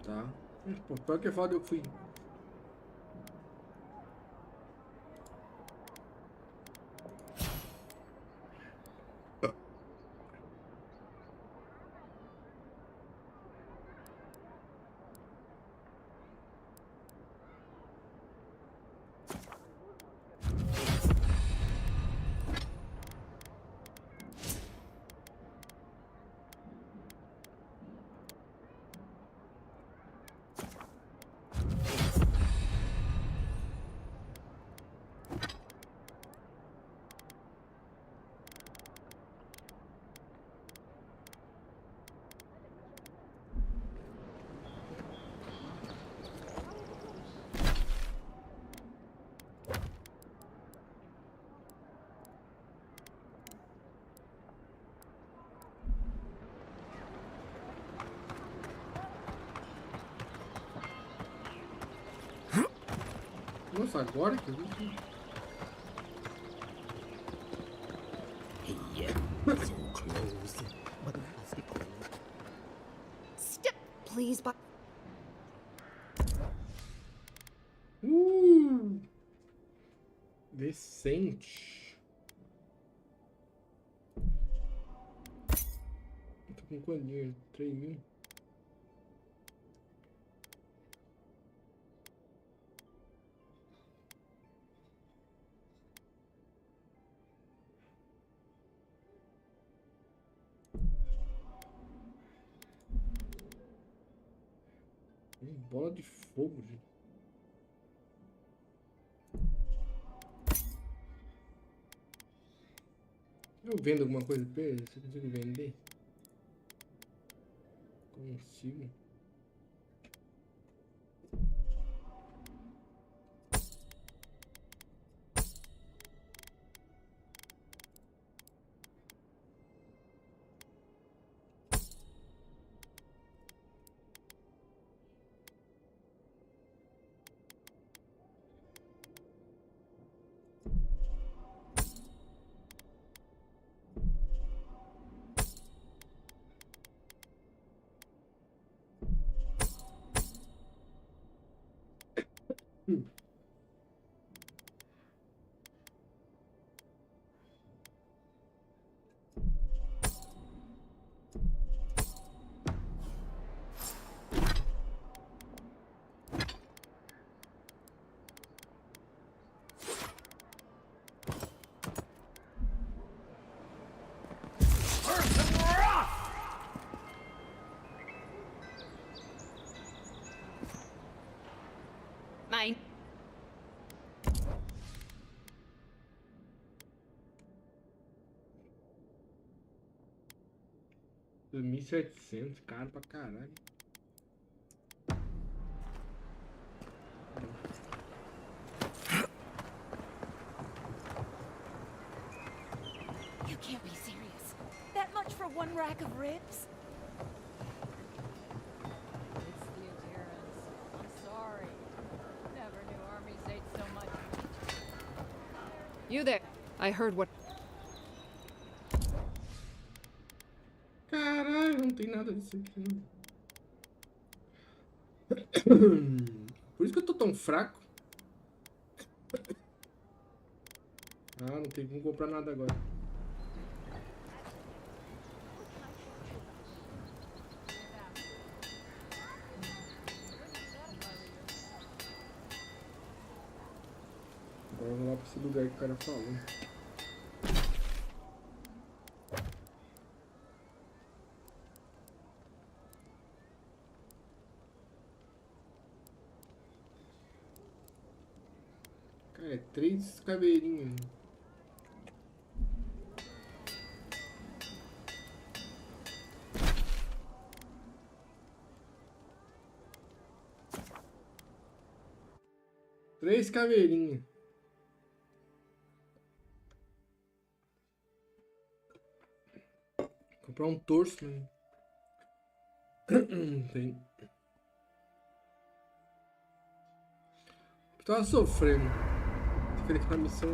Tá. Pô, pior que é foda, eu fui. Nossa, agora que eu vi. So close. But Step, please, but Decente. Tô com quanto dinheiro? 3.000. Bola de fogo, gente. Eu vendo alguma coisa pra ele? Você consegue vender? Consigo. mine. 2.700, caro pra caralho. You can't be serious. That much for one rack of ribs? It's the adherence. I'm sorry. Never knew armies ate so much. You there. I heard what... Caralho, não tem nada disso aqui. Por isso que eu tô tão fraco. Ah, não tem como comprar nada agora. Agora vamos lá pra esse lugar que o cara falou. Cara, é 3 caveirinhas. Três caveirinhas. Comprar um torso, né? Tem. Tava sofrendo. Fica aquela missão.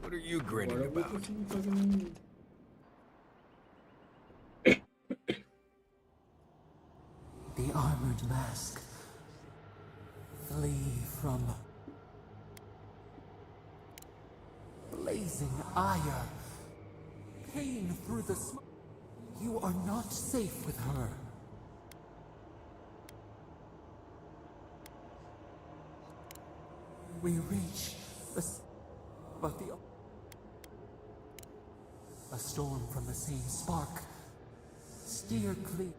What are you Agora grinning eu vou about? conseguir fazer um... The armored mask. Flee from blazing ire. Pain through the smoke. You are not safe with her. We reach but a storm from the same spark. Steer clear.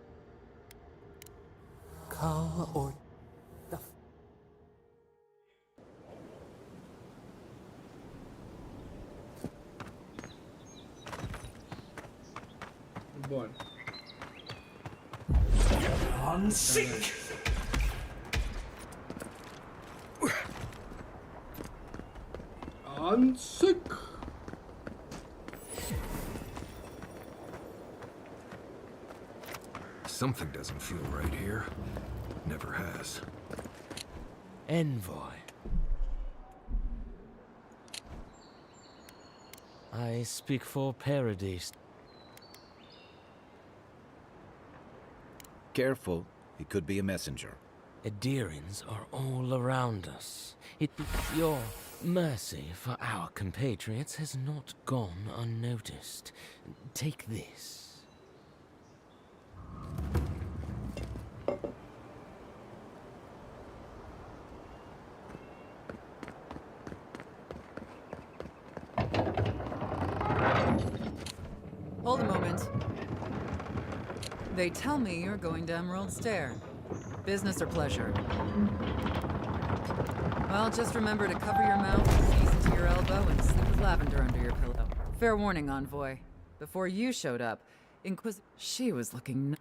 Cull or the Bora. unseek. Unsick. Something doesn't feel right here. Never has. Envoy. I speak for Paradise. Careful, he could be a messenger. Adherents are all around us. Your mercy for our compatriots has not gone unnoticed. Take this. Hold a moment. They tell me you're going to Emerald Stair. Business or pleasure? Well, just remember to cover your mouth, sneeze into your elbow, and sleep with lavender under your pillow. Fair warning, Envoy. Before you showed up, she was looking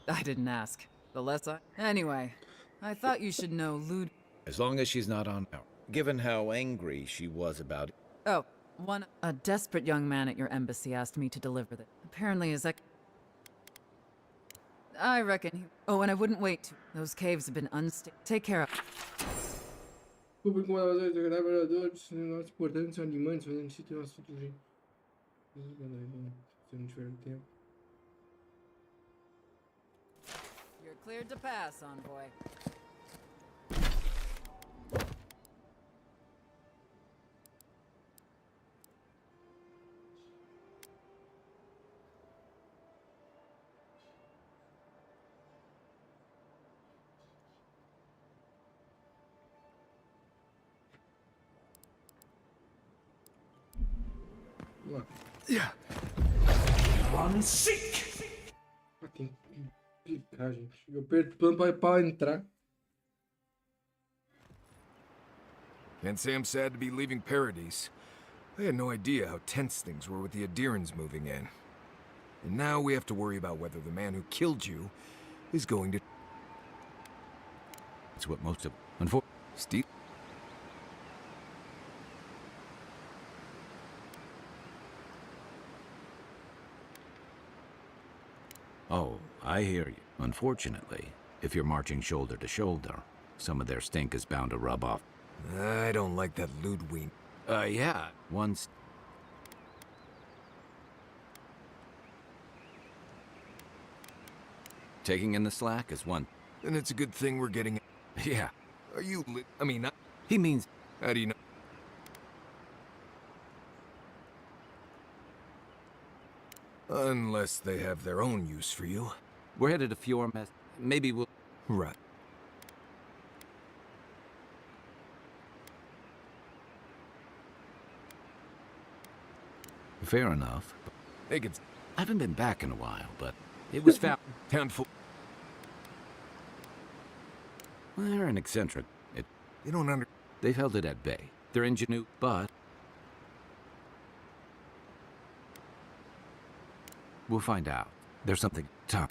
I didn't ask. The less I... Anyway, I thought you should know Lud... As long as she's not on our... Given how angry she was about it. Oh, a desperate young man at your embassy asked me to deliver this. Apparently his I reckon he... Oh, and I wouldn't wait to... Those caves have been unstable. Take care of... Público com uma trabalhadores, negócios importantes, são animantes, fazendo sítio assuntos de... Se não tiver tempo. You're cleared to pass, Envoy. Lá. Yeah. Unseek. Ah, tem que clicar, gente. Eu aperto o plano pra entrar. Can't say I'm sad to be leaving Paradise. I had no idea how tense things were with the Adherents moving in. And now we have to worry about whether the man who killed you is going to... It's what most of... Steve? Oh, I hear you. Unfortunately, if you're marching shoulder to shoulder, some of their stink is bound to rub off. I don't like that Ludwig. Yeah. Once... Taking in the slack is one... Then it's a good thing we're getting... Yeah. Are you I mean, He means... how do you know? Unless they have their own use for you. We're headed to Fjord. Maybe we'll... Right. Fair enough. They could... I haven't been back in a while, but it was found... Handful... They're an eccentric. You don't under... They've held it at bay. They're ingenuous, but... We'll find out. There's something tough.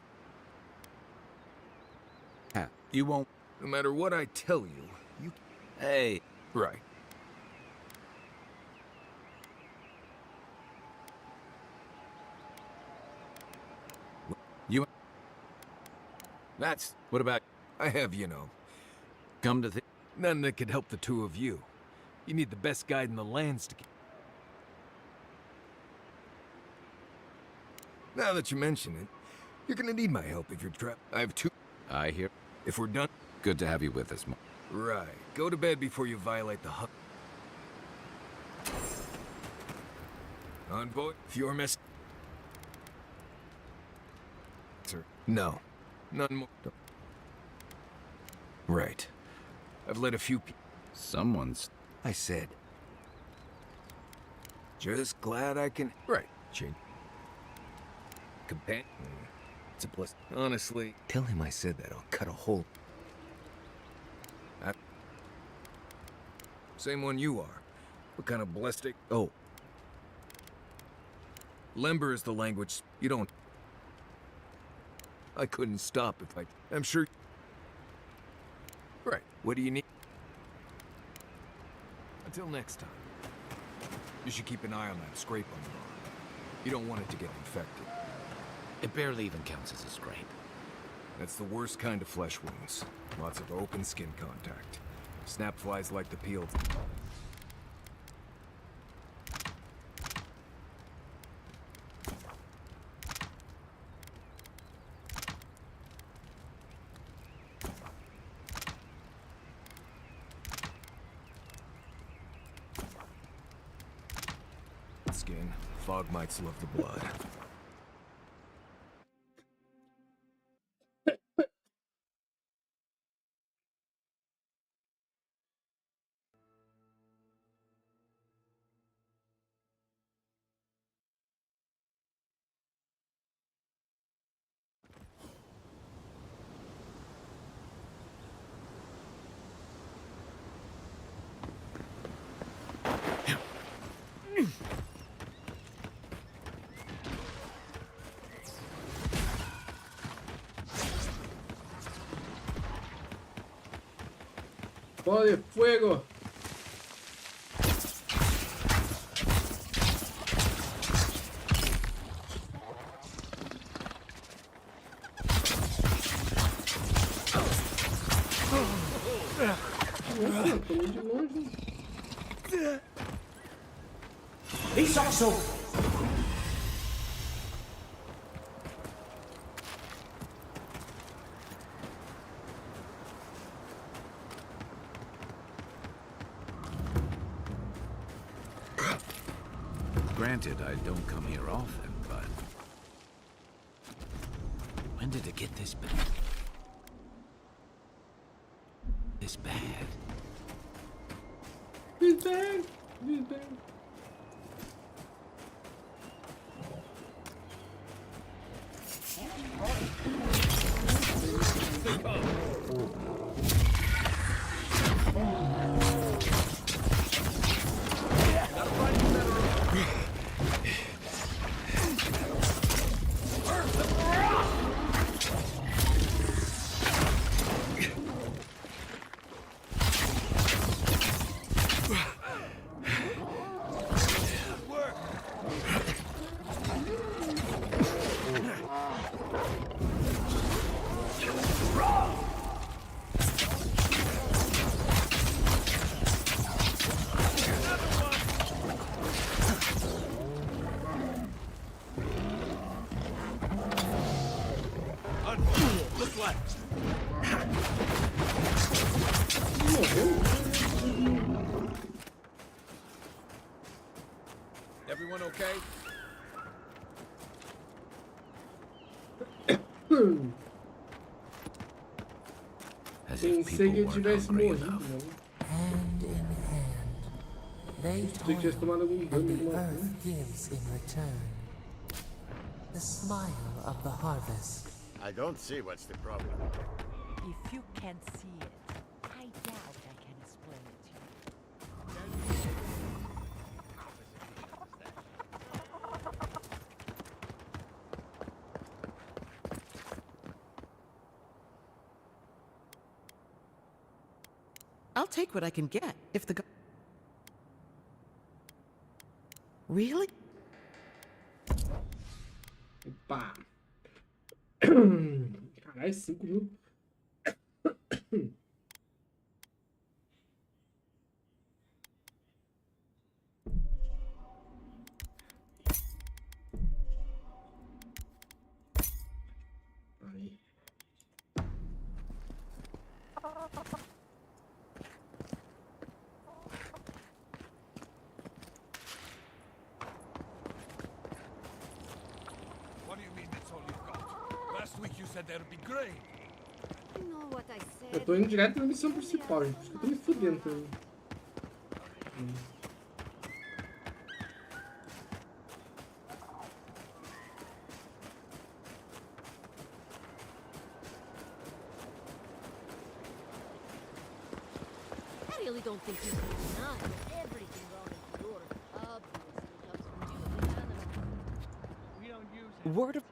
You won't... No matter what I tell you, you... Hey. Right. You... What about... I have, you know, Come to none that could help the two of you. You need the best guide in the lands to... Now that you mention it, you're gonna need my help if you're trapped. I have 2... I hear. If we're done... Good to have you with us, Right. Go to bed before you violate the hub. Envoy, if you're mess... Sir. No. None more. Right. I've let a few people... Someone's... I said. Just glad I can... Right. Change. Companion. It's a blessing. Honestly, tell him I said that. I'll cut a hole. Same one you are. What kind of ballistic? Oh. Lember is the language you don't... I couldn't stop if I... I'm sure... Right. What do you need? Until next time. You should keep an eye on that scrape on your arm. You don't want it to get infected. It barely even counts as a scrape. That's the worst kind of flesh wounds. Lots of open skin contact. Snap flies like the peeled. Skin. Fog mites love the blood. Bola de fuego. Nossa, tô muito de longe. He's also... Granted, I don't come here often, but... When did it get this bad? This bad? He's bad. He's bad. Everyone okay? As Pensei if que people ele weren't tivesse hungry morrido, enough. não. Hand in hand, they Pensei que tivesse tomado algum and dano, the alguma coisa. earth gives in return. The smile of the harvest. I don't see what's the problem. If you can't see it, I doubt I can explain it to you. I'll take what I can get, if the Really? Opa! Caralho, 5.000. said there'd be grain. You know what I Eu said? tô indo direto na missão principal, gente. Por isso que eu tô me fudendo também. I really don't think you can not with everything wrong with your obviously comes from you, the animal. We don't use Word of...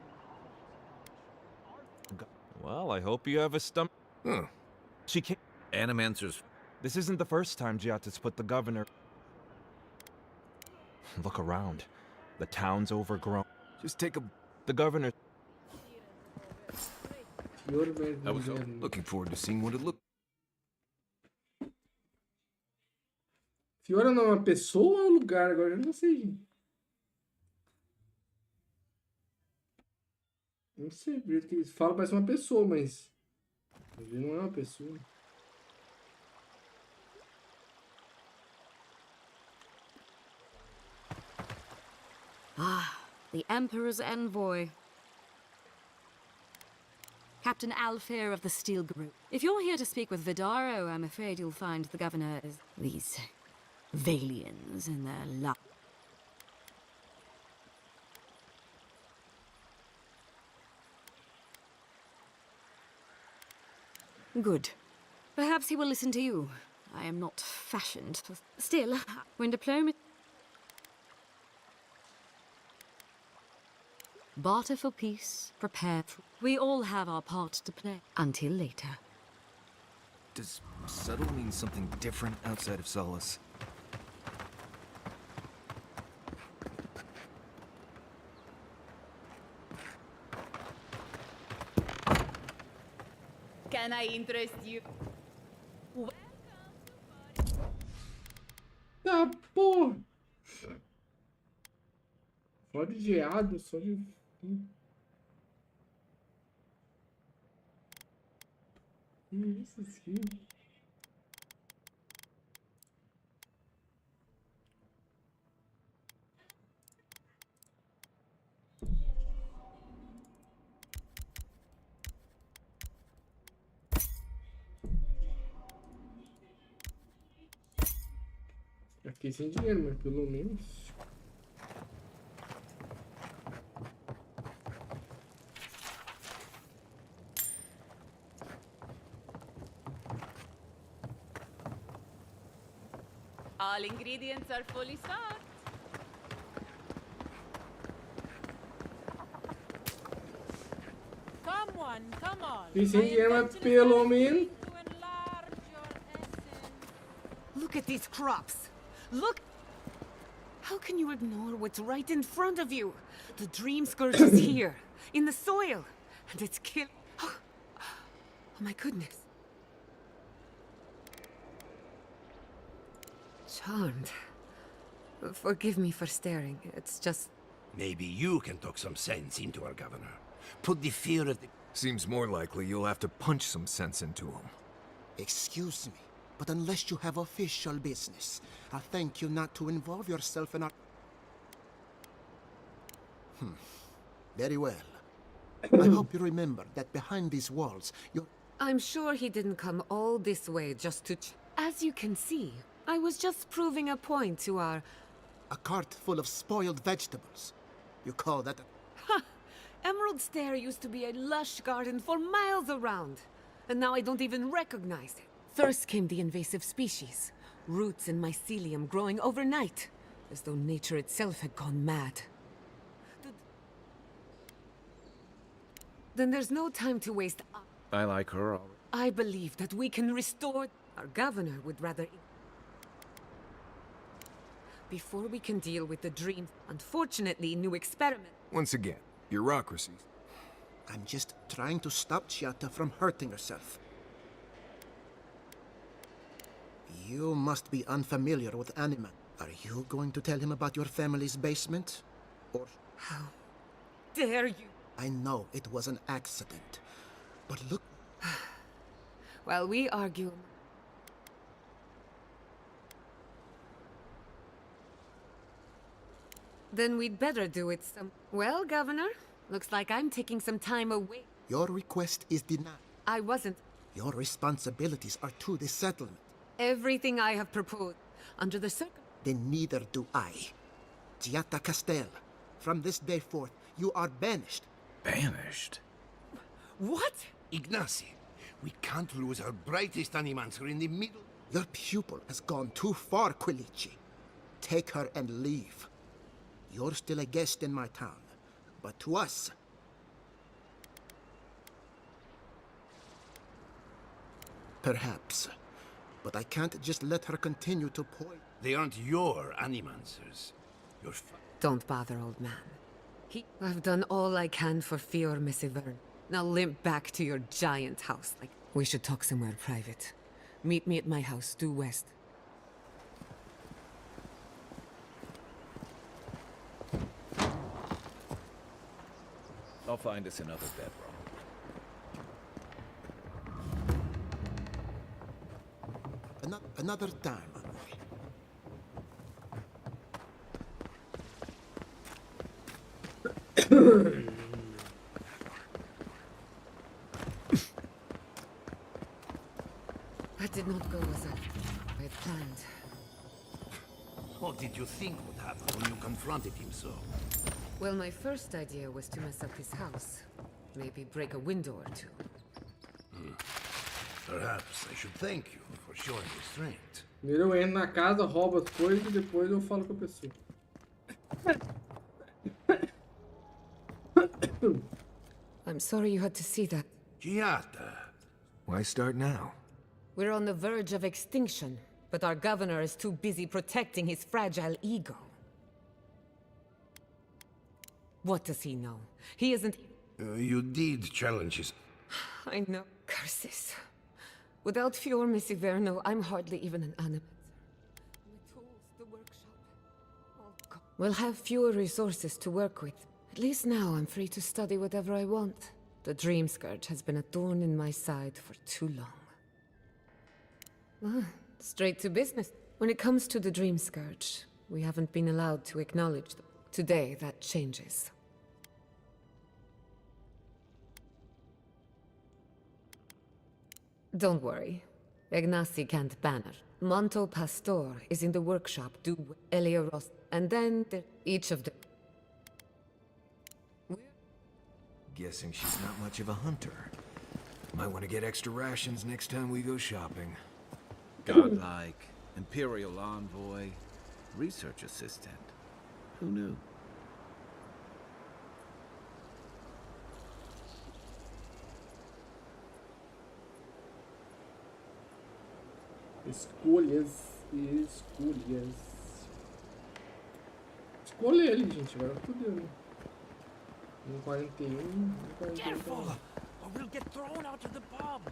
Well, I hope you have a stomach. Huh. She can't... Animancers. This isn't the first time Giatta's put the governor... Look around. The town's overgrown. Just take a... The governor... I was looking forward to seeing what it looked. Fiora não é uma pessoa ou é um lugar? Agora eu não sei, gente. Não sei, do jeito que eles falam parece uma pessoa, mas não é uma pessoa. Ah, the Emperor's envoy. Captain Alfair of the Steel Group. If you're here to speak with Vidaro, I'm afraid you'll find the governor is these Valians in their luck. Good. Perhaps he will listen to you. I am not fashioned. Still, when diplomacy... Barter for peace, prepare for... We all have our part to play. Until later. Does settle mean something different outside of Solace? Can I interest you? Ah, porra! Só de geado, só de... Isso sim. Eu fiquei sem dinheiro, mas pelo menos... All ingredients are fully stocked. Come on, come on. Fiquei sem dinheiro, mas pelo menos... To enlarge your essence. Look at these crops. Look! How can you ignore what's right in front of you? The dream scourge is here, in the soil, and it's kill. Oh my goodness. Charmed. Forgive me for staring. It's just... Maybe you can talk some sense into our governor. Put the fear of the... Seems more likely you'll have to punch some sense into him. Excuse me, but unless you have official business, I thank you not to involve yourself in our... Very well. I hope you remember that behind these walls, you're... I'm sure he didn't come all this way just to... As you can see, I was just proving a point to our... A cart full of spoiled vegetables. You call that a... Ha! Emerald Stair used to be a lush garden for miles around. And now I don't even recognize it. First came the invasive species. Roots and mycelium growing overnight. As though nature itself had gone mad. Then there's no time to waste. I like her already. I believe that we can restore... Our governor would rather... Before we can deal with the dream, unfortunately, new experiment. Once again, bureaucracy. I'm just trying to stop Giatta from hurting herself. You must be unfamiliar with Anima. Are you going to tell him about your family's basement? Or... How dare you? I know it was an accident, but look... While we argue... Then we'd better do it some... Well, Governor, looks like I'm taking some time away. Your request is denied. I wasn't. Your responsibilities are to the settlement. Everything I have proposed, under the Then neither do I. Giatta Castel, from this day forth, you are banished. Banished? What? Ignacy, we can't lose our brightest animancer in the middle. Your pupil has gone too far, Quilici. Take her and leave. You're still a guest in my town, but to us... Perhaps. But I can't just let her continue to poison. They aren't your animancers. Your Don't bother, old man. I've done all I can for Fior Messivern. Now limp back to your giant house. We should talk somewhere private. Meet me at my house, due west. I'll find us another bedroom. Another time, Henri. That did not go as I had planned. What did you think would happen when you confronted him so? Well, my first idea was to mess up his house. Maybe break a window or two. Perhaps I should thank you for showing restraint. Primeiro eu entro na casa, roubo as coisas e depois eu falo com a pessoa. I'm sorry you had to see that. Giatta. Why start now? We're on the verge of extinction, but our governor is too busy protecting his fragile ego. What does he know? He isn't... You did challenge his... I know. Curses. Without Fior Messiverno, I'm hardly even an animate. The tools, the workshop... Oh, God. We'll have fewer resources to work with. At least now I'm free to study whatever I want. The Dream Scourge has been a thorn in my side for too long. Straight to business. When it comes to the Dream Scourge, we haven't been allowed to acknowledge them. Today, that changes. Don't worry. Ignacy can't ban her. Monto Pastor is in the workshop, do Elioros, and then each of them. Guessing she's not much of a hunter. Might want to get extra rations next time we go shopping. Godlike, Imperial Envoy, Research Assistant. Who knew? Escolhas. Escolha ele, gente. Agora fodeu, né? 41. Careful, or we'll get thrown out of the pub.